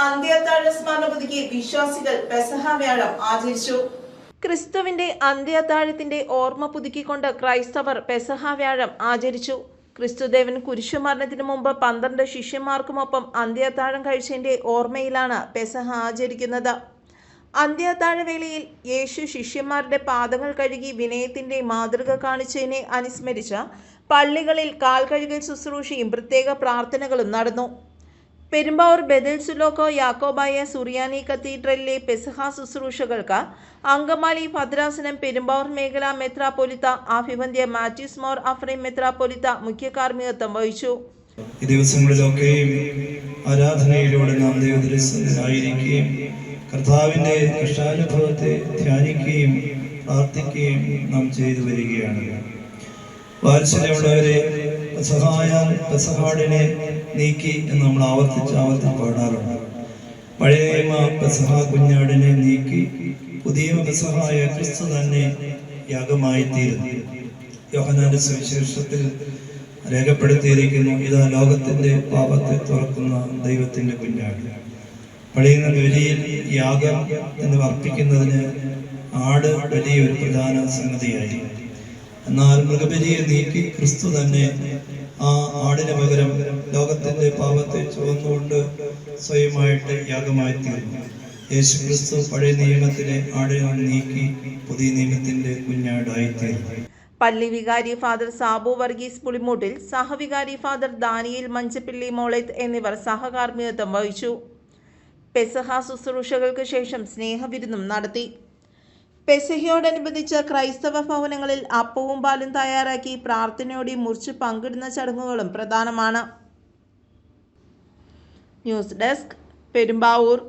അന്ത്യത്താഴ സ്മരണ പുതുക്കി വിശ്വാസികൾ പെസഹ വ്യാഴം ആചരിച്ചു. ക്രിസ്തുവിന്റെ അന്ത്യത്താഴത്തിന്റെ ഓർമ്മ പുതുക്കിക്കൊണ്ട് ക്രൈസ്തവർ പെസഹ വ്യാഴം ആചരിച്ചു. ക്രിസ്തുദേവൻ കുരിശുമരണത്തിനു മുമ്പ് 12 ശിഷ്യന്മാർക്കുമൊപ്പം അന്ത്യത്താഴം കഴിച്ചതിന്റെ ഓർമ്മയിലാണ് പെസഹ ആചരിക്കുന്നത്. അന്ത്യത്താഴവേളയിൽ യേശു ശിഷ്യന്മാരുടെ പാദങ്ങൾ കഴുകി വിനയത്തിന്റെ മാതൃക കാണിച്ചതിനെ അനുസ്മരിച്ച് പള്ളികളിൽ കാൽ കഴുകൽ ശുശ്രൂഷയും പ്രത്യേക പ്രാർത്ഥനകളും നടന്നു. പെരുമ്പാവൂർ ബദൽ സുലോക്കോ യാക്കോബായ സുറിയാനി കത്തീഡ്രലിലെ പെസഹ ശുശ്രൂഷകൾക്ക് അങ്കമാലി ഭദ്രാസനം പെരുമ്പാവൂർ മേഖലാ മെത്രാപ്പൊലിത്ത അഭിവന്ദ്യ മാത്യൂസ് മോർ അഫ്രൈം മെത്രാപ്പൊലിത്ത മുഖ്യ കാർമ്മികത്വം വഹിച്ചു. ഈ ദിവസങ്ങളിലൊക്കെയും ആരാധനയിലൂടെ നാം ദൈവദൃശ്യനായിരിക്കുകയും കർത്താവിൻ്റെ കഷ്ടാനുഭവത്തെ ധ്യാനിക്കുകയും പ്രാർത്ഥിക്കുകയും നാം ചെയ്തു വരികയാണ്. വാത്സല്യമുള്ളവരെ, പെസഹാടിനെ നീക്കി എന്ന് നമ്മൾ ആവർത്തിച്ച് പാടാറുണ്ട്. പഴയ നിയമ പെസഹ കുഞ്ഞാടിനെ നീക്കി പുതിയ പെസഹായ ക്രിസ്തു തന്നെ യാഗമായി തീരുന്നു. യോഹന്നാന്റെ സുവിശേഷത്തിൽ രേഖപ്പെടുത്തിയിരിക്കുന്നു, ഇതാ ലോകത്തിന്റെ പാപത്തെ തുറക്കുന്ന ദൈവത്തിന്റെ കുഞ്ഞാട്. പഴയ ബലിയിൽ യാഗം എന്ന് അർപ്പിക്കുന്നതിന് ആട് വലിയൊരു പ്രധാന സംഗതിയായി. എന്നാൽ മൃഗബലിയെ നീക്കി ക്രിസ്തു തന്നെ ആ ആടിന് പകരം ലോകത്തിന്റെ പാപത്തെ ചുവന്നുകൊണ്ട് സ്വയമായിട്ട് യാഗമായി തീർന്നു. യേശു ക്രിസ്തു പഴയ നിയമത്തിലെ ആടിനെ നീക്കി പുതിയ നിയമത്തിന്റെ കുഞ്ഞാടായി തീർന്നു. പള്ളി വികാരി ഫാദർ സാബു വർഗീസ് പുളിമൂട്ടിൽ, സഹവികാരി ഫാദർ ദാനിയേൽ മഞ്ചപ്പിള്ളി മോളത്ത് എന്നിവർ സഹകാർമ്മികത്വം വഹിച്ചു. പെസഹ ശുശ്രൂഷകൾക്ക് ശേഷം സ്നേഹവിരുന്നും നടത്തി. പെസഹയോടനുബന്ധിച്ച് ക്രൈസ്തവ ഭവനങ്ങളിൽ അപ്പവും പാലും തയ്യാറാക്കി പ്രാർത്ഥനയോടെ മുറിച്ച് പങ്കിടുന്ന ചടങ്ങുകളും പ്രധാനമാണ്. News desk, Perumbavoor.